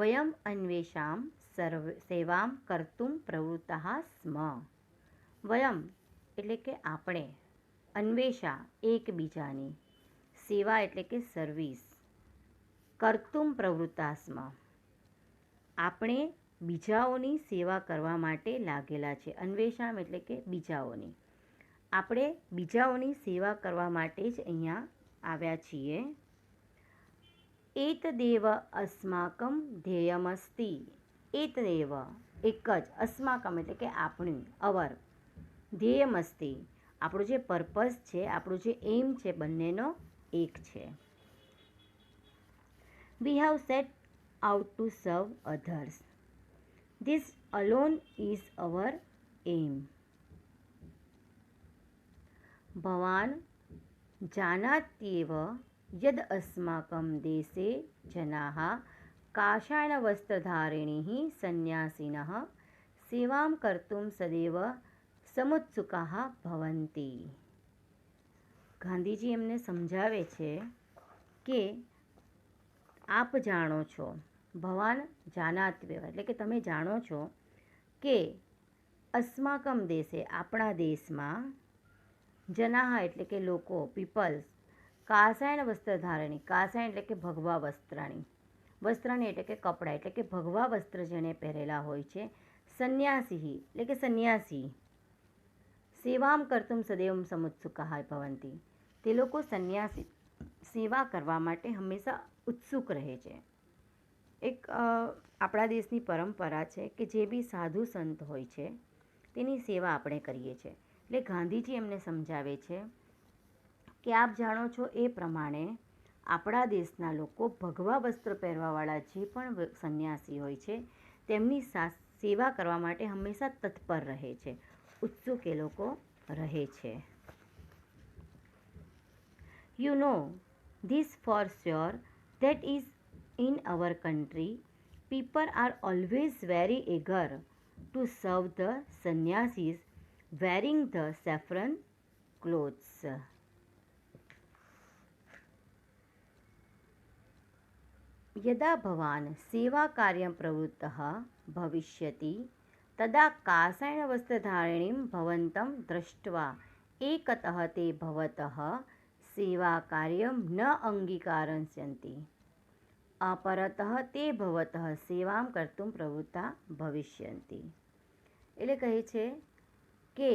વયમ અન્વેષાં સેવાં કર્તુમ પ્રવૃત્તઃ સ્મ. વયમ એટલે કે આપણે, અન્વેષા એકબીજાની, સેવા એટલે કે સર્વિસ, કર્તુમ પ્રવૃત્તા સ્મ આપણે બીજાઓની સેવા કરવા માટે લાગેલા છે. અન્વેષામ એટલે કે બીજાઓની, આપણે બીજાઓની સેવા કરવા માટે જ અહીંયા આવ્યા છીએ. એતદેવ અસ્માકમ ધ્યેયમસ્તિ. એતદેવ એક જ, અસ્માકમ એટલે કે આપણું, અવર, ધ્યેયમસ્તિ આપણું જે પર્પઝ છે, આપણું જે એમ છે, બંનેનો એક છે. We have set out to serve others. This alone is our aim. भवान् जानात्येव यद् अस्माकं देशे जनाः काषाणवस्त्रधारिणीः सन्न्यासिनः सेवां कर्तुं सदैव સમુત્સુકાહ ભવંતી. ગાંધીજી એમને સમજાવે છે કે આપ જાણો છો, ભવાન જાનાત્વેવ એટલે કે તમે જાણો છો કે અસ્માકમ દેશે આપણા દેશમાં, જનાહ એટલે કે લોકો, પીપલ્સ, કાષાયણ વસ્ત્રધારણી, કાષાયણ એટલે કે ભગવા વસ્ત્રાણી, વસ્ત્રાણી એટલે કે કપડાં એટલે કે ભગવા વસ્ત્ર જેણે પહેરેલા હોય છે, સંન્યાસી એટલે કે સંન્યાસી, સેવામ કર્તુમ સદૈવ સમુત્સુકાહ ભવંતી તે લોકો સંન્યાસી સેવા કરવા માટે હંમેશા ઉત્સુક રહે છે. એક આપણા દેશની પરંપરા છે કે જે બી સાધુ સંત હોય છે તેની સેવા આપણે કરીએ છીએ. એટલે ગાંધીજી એમને સમજાવે છે કે આપ જાણો છો એ પ્રમાણે આપણા દેશના લોકો ભગવા વસ્ત્ર પહેરવાવાળા જે પણ સંન્યાસી હોય છે તેમની સેવા કરવા માટે હંમેશા તત્પર રહે છે, ઉત્સુક એ લોકો રહે છે. You know this for sure that is in our country people are always very eager to serve the sannyasis wearing the saffron clothes. यदा भवान् सेवाकार्यं प्रवृत्तः भविष्यति तदा काषायणवस्त्रधारिणीं भवन्तं दृष्ट्वा एकतः ते भवतः सेवाकार्यं न अंगीकारयन्ति, अपरतः તે ભવતઃ સેવામ કર્તુમ પ્રવૃત્તા ભવિષ્યન્તિ. એટલે કહે છે કે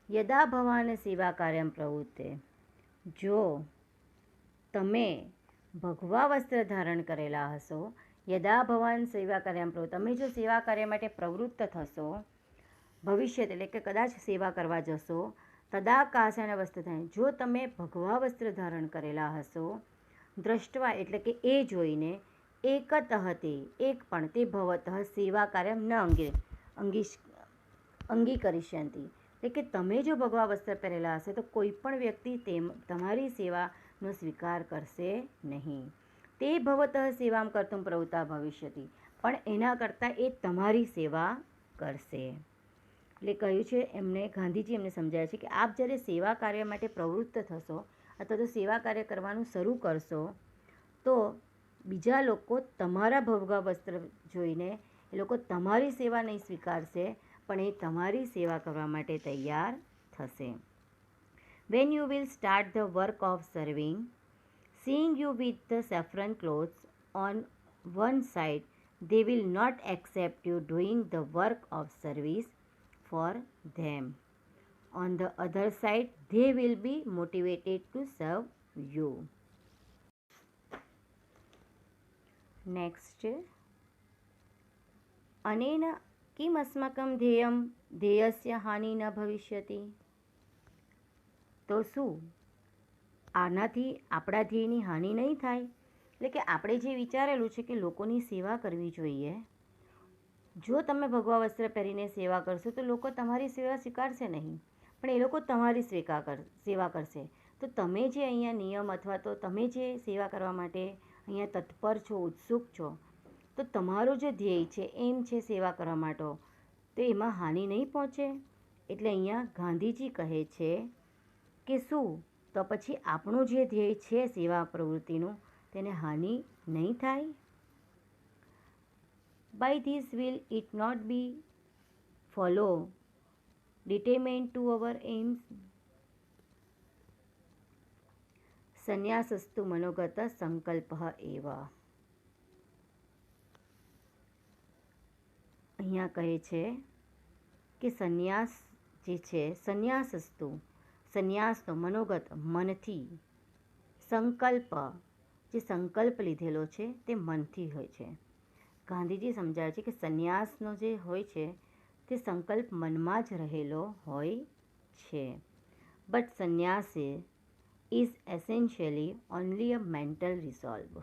યદા ભવાન સેવા કાર્યમ પ્રવૃત્તે, જો તમે ભગવા વસ્ત્ર ધારણ કરેલા હશો, યદા ભવાન સેવા કાર્યમ પ્રવૃત્ત તમે જો સેવા કાર્ય માટે પ્રવૃત્ત થશો, ભવિષ્ય એટલે કે કદાચ સેવા કરવા જશો, તદા કાષાયણ વસ્ત્રધારણ જો તમે ભગવા વસ્ત્ર ધારણ કરેલા હશો, દ્રષ્ટવા એટલે કે એ જોઈને, એકતઃ તે એક પણ તે ભવતઃ સેવા કાર્ય ન અંગીકરિષ્યન્તિ એટલે કે તમે જો ભગવા વસ્ત્ર પહેરેલા હશે તો કોઈ પણ વ્યક્તિ તમારી સેવાનો સ્વીકાર કરશે નહીં. તે ભવતઃ સેવામ કર્તુમ પ્રવૃત્તા ભવિષ્યતિ પણ એના કરતાં એ તમારી સેવા કરશે. એટલે કહ્યું છે એમને, ગાંધીજી એમને સમજાવે છે કે આપ જ્યારે સેવા કાર્ય માટે પ્રવૃત્ત થશો અથવા તો સેવા કાર્ય કરવાનું શરૂ કરશો તો બીજા લોકો તમારા ભગવા વસ્ત્ર જોઈને એ લોકો તમારી સેવા નહીં સ્વીકારશે પણ એ તમારી સેવા કરવા માટે તૈયાર થશે. When you will start the work of serving, seeing you with the saffron clothes on one side, they will not accept you doing the work of service for them. On the other side, they will be motivated to serve you. Next, अनेन किम् अस्माकं ध्येयस्य हानि न भविष्यति. તો શું આનાથી આપણા ધ્યેયની હાનિ નહીં થાય? એટલે કે આપણે જે વિચારેલું છે કે લોકોની સેવા કરવી જોઈએ, જો તમે ભગવા વસ્ત્ર પહેરીને સેવા કરશો તો લોકો તમારી સેવા સ્વીકારશે નહીં પણ એ લોકો તમારી સેવા કરશે. તો તમે જે અહીંયા નિયમ અથવા તો તમે જે સેવા કરવા માટે અહીંયા તત્પર છો, ઉત્સુક છો, તો તમારો જે ધ્યેય છે એમ છે સેવા કરવા માટે, તો એમાં હાનિ નહીં પહોંચે. એટલે અહીંયા ગાંધીજી કહે છે કે શું તો પછી આપણું જે ધ્યેય છે સેવા પ્રવૃત્તિનું તેને હાનિ નહીં થાય. By this will it not be follow determined to our aims? સંન્યાસસ્તુ મનોગત સંકલ્પ એવ. અહીંયા કહે છે કે સંન્યાસ જે છે, સંન્યાસસ્તુ સંન્યાસનો મનોગત મનથી, સંકલ્પ જે સંકલ્પ લીધેલો છે તે મનથી હોય છે. ગાંધીજી સમજાવે છે કે સંન્યાસનો જે હોય છે તે સંકલ્પ મનમાં જ રહેલો હોય છે. But sannyas is essentially only a mental resolve.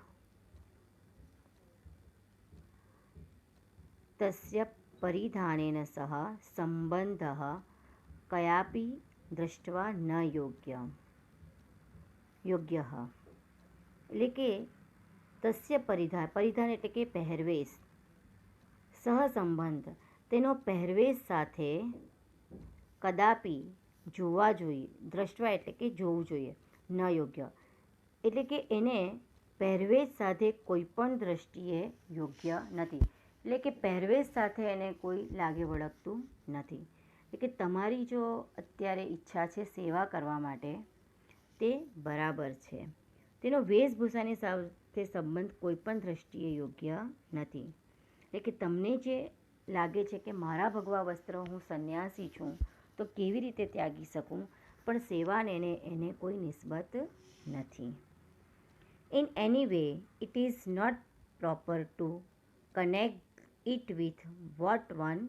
तस्य परिधानेन सह संबंधः कयापि दृष्ट्वा न योग्यः. એટલે કે તસ્ય પરિધાન એટલે કે પહેરવેશ, સહસંબંધ તેનો પહેરવેશ સાથે કદાપી જોવા જોઈએ, દ્રષ્ટવા એટલે કે જોવું જોઈએ, ન યોગ્ય એટલે કે એને પહેરવેશ સાથે કોઈ પણ દ્રષ્ટિએ યોગ્ય નથી. એટલે કે પહેરવેશ સાથે એને કોઈ લાગે વળગતું નથી. એટલે કે તમારી જો અત્યારે ઈચ્છા છે સેવા કરવા માટે તે બરાબર છે, તેનો વેશભૂષાની સાથે સંબંધ કોઈ પણ દ્રષ્ટિએ યોગ્ય નથી. એટલે કે તમને જે લાગે છે કે મારા ભગવા વસ્ત્ર, હું સંન્યાસી છું તો કેવી રીતે ત્યાગી શકું, પણ સેવાને એને કોઈ નિસ્બત નથી. In any way it is not proper to connect it with what one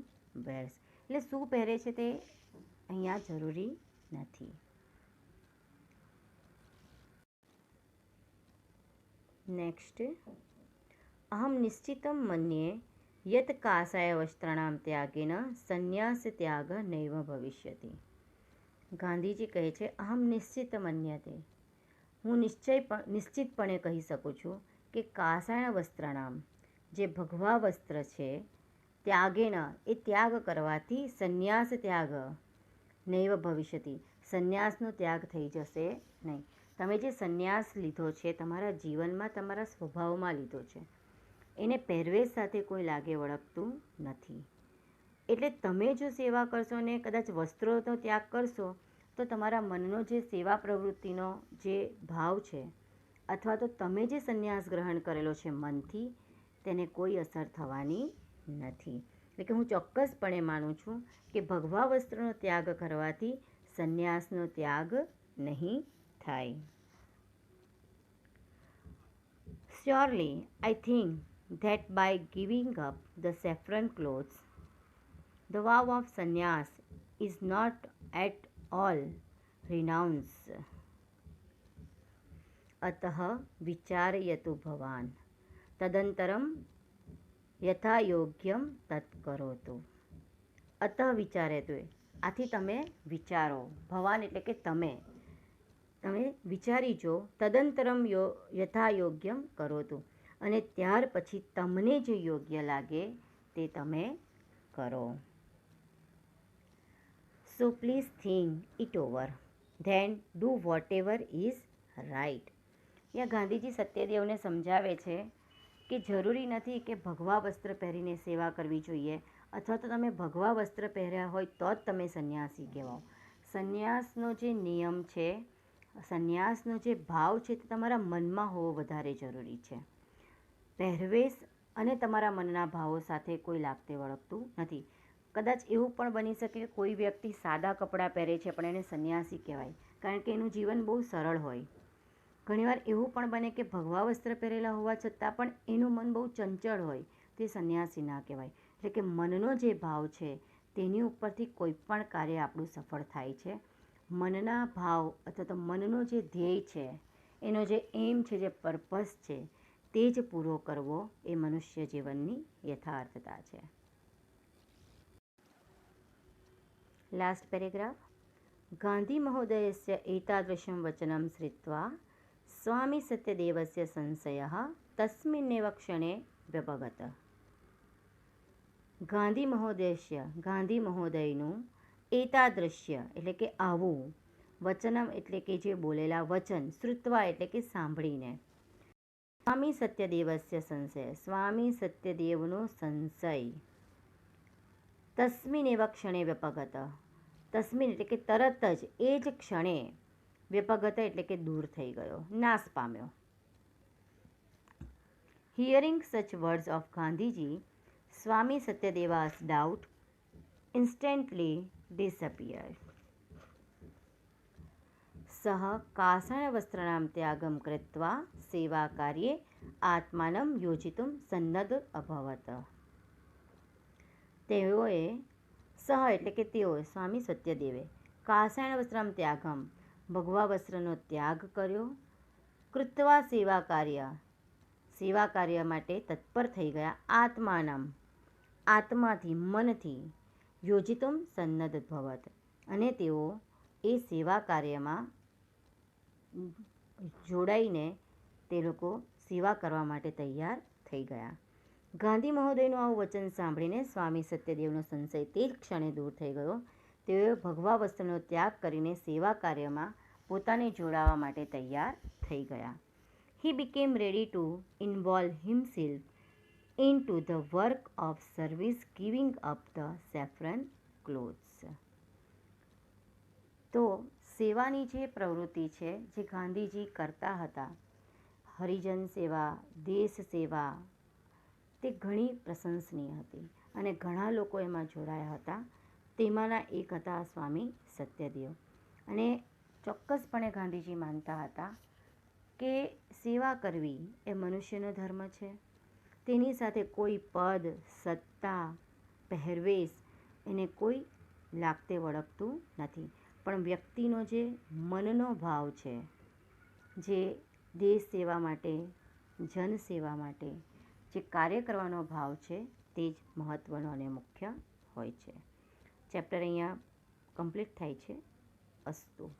wears. એટલે શું પહેરે છે તે અહીંયા જરૂરી નથી. નેક્સ્ટ, અહમ નિશ્ચિતમ મન્યે યત કાષાય વસ્ત્રાણામ ત્યાગેન સંન્યાસ ત્યાગ નૈવ ભવિષ્યતિ. ગાંધીજી કહે છે અહમ નિશ્ચિત મન્યતે, હું નિશ્ચિતપણે કહી શકું છું કે કાષાય વસ્ત્રાણામ જે ભગવા વસ્ત્ર છે, ત્યાગેન એ ત્યાગ કરવાથી સંન્યાસ ત્યાગ નૈવ ભવિષ્યતિ, સંન્યાસનો ત્યાગ થઈ જશે નહીં. તમે જે સંન્યાસ લીધો છે તમારા જીવનમાં, તમારા સ્વભાવમાં લીધો છે, એને પહેરવેશ સાથે કોઈ લાગે વળગતું નથી. એટલે તમે જો સેવા કરશો ને કદાચ વસ્ત્રોનો ત્યાગ કરશો તો તમારા મનનો જે સેવા પ્રવૃત્તિનો જે ભાવ છે, અથવા તો તમે જે સંન્યાસ ગ્રહણ કરેલો છે મનથી, તેને કોઈ અસર થવાની નથી. એટલે કે હું ચોક્કસપણે માનું છું કે ભગવા વસ્ત્રનો ત્યાગ કરવાથી સંન્યાસનો ત્યાગ નહીં થાય. Surely, I think that by giving up the saffron clothes, the vow of sannyas is not at all renounced. अतः विचारयतु भवान् तदंतरम यथा योग्यम तत् करोतु. અતઃ વિચારયતુ, આથી તમે વિચારો, ભવાન એટલે કે તમે વિચારી જો, તદંતરમ યથા યોગ્યમ કરોતુ, અને ત્યાર પછી તમને જે યોગ્ય લાગે તે તમે કરો. So please think it over, then do whatever is right. અહીંયા ગાંધીજી સત્યદેવને સમજાવે છે કે જરૂરી નથી કે ભગવા વસ્ત્ર પહેરીને સેવા કરવી જોઈએ, અથવા તો તમે ભગવા વસ્ત્ર પહેર્યા હોય તો જ તમે સંન્યાસી કહેવાઓ. સંન્યાસનો જે નિયમ છે, સંન્યાસનો જે ભાવ છે તે તમારા મનમાં હોવો વધારે જરૂરી છે. પહેરવેશ અને તમારા મનના ભાવો સાથે કોઈ લાગતે વળગતું નથી. કદાચ એવું પણ બની શકે કે કોઈ વ્યક્તિ સાદા કપડાં પહેરે છે પણ એને સંન્યાસી કહેવાય, કારણ કે એનું જીવન બહુ સરળ હોય. ઘણીવાર એવું પણ બને કે ભગવા વસ્ત્ર પહેરેલા હોવા છતાં પણ એનું મન બહુ ચંચળ હોય, તે સંન્યાસી ના કહેવાય. એટલે કે મનનો જે ભાવ છે તેની ઉપરથી કોઈ પણ કાર્ય આપણું સફળ થાય છે. મનના ભાવ અથવા તો મનનો જે ધ્યેય છે, એનો જે એમ છે, જે પર્પસ છે, તે જ પૂરો કરવો એ મનુષ્ય જીવનની યથાર્થતા છે. Last paragraph. ગાંધી મહોદયસ્ય એતાદૃશં વચनं શ્રુત્વા સ્વામી સત્યદેવસ્ય સંશયઃ તસ્મિન્નેવ ક્ષણે વ્યપગત. ગાંધી મહોદયનું એતાદૃશ્ય એટલે કે આવું, વચનમ એટલે કે જે બોલેલા વચન, શ્રુત્વા એટલે કે સાંભળીને, સ્વામી સત્યદેવસ્ય સંશય, સ્વામી સત્યદેવનો સંશય. તસ્મિનેવ ક્ષણે વ્યપગત, તસ્મિન એટલે કે તરત જ, એ જ ક્ષણે, વ્યપગત એટલે કે દૂર થઈ ગયો, નાશ પામ્યો. Hearing such words of Gandhiji, Swami Satyadev's doubt instantly disappeared. સહ કાષાણવસ્ત્રાણાં ત્યાગમ કૃત્વા સેવા કાર્યે આત્માનં યોજિતુમ સન્નદ્ધ અભવત. તેઓએ, સહ એટલે કે તેઓ, સ્વામી સત્યદેવે, કાષાણ વસ્ત્રામ ત્યાગમ, ભગવા વસ્ત્રનો ત્યાગ કર્યો, કૃત્વા સેવા કાર્ય માટે તત્પર થઈ ગયા, આત્માનમ આત્માથી, મનથી, યોજિતુમ સન્નદ્ધ ભવત અને તેઓ એ સેવા કાર્યમાં જોડાઈને તે લોકો સેવા કરવા માટે તૈયાર થઈ ગયા. ગાંધી મહોદયનું આવું વચન સાંભળીને સ્વામી સત્યદેવનો સંશય તે જ ક્ષણે દૂર થઈ ગયો. તેઓએ ભગવા વસ્ત્રનો ત્યાગ કરીને સેવા કાર્યમાં પોતાને જોડાવા માટે તૈયાર થઈ ગયા. He became ready to involve himself into the work of service, giving up the saffron clothes. તો સેવાની જે પ્રવૃત્તિ છે જે ગાંધીજી કરતા હતા, હરિજન સેવા, દેશ સેવા, તે ઘણી પ્રશંસનીય હતી અને ઘણા લોકો એમાં જોડાયા હતા. તેમાંના એક હતા સ્વામી સત્યદેવ. અને ચોક્કસપણે ગાંધીજી માનતા હતા કે સેવા કરવી એ મનુષ્યનો ધર્મ છે. તેની સાથે કોઈ પદ, સત્તા, પહેરવેશ એને કોઈ લાગતે વળગતું નથી. પણ વ્યક્તિનો જે મનનો ભાવ છે, જે દેશ સેવા માટે, જન સેવા માટે જે કાર્ય કરવાનો ભાવ છે, તે જ મહત્ત્વનો અને મુખ્ય હોય છે. ચેપ્ટર અહીંયા કમ્પ્લીટ થાય છે. અસ્તુ.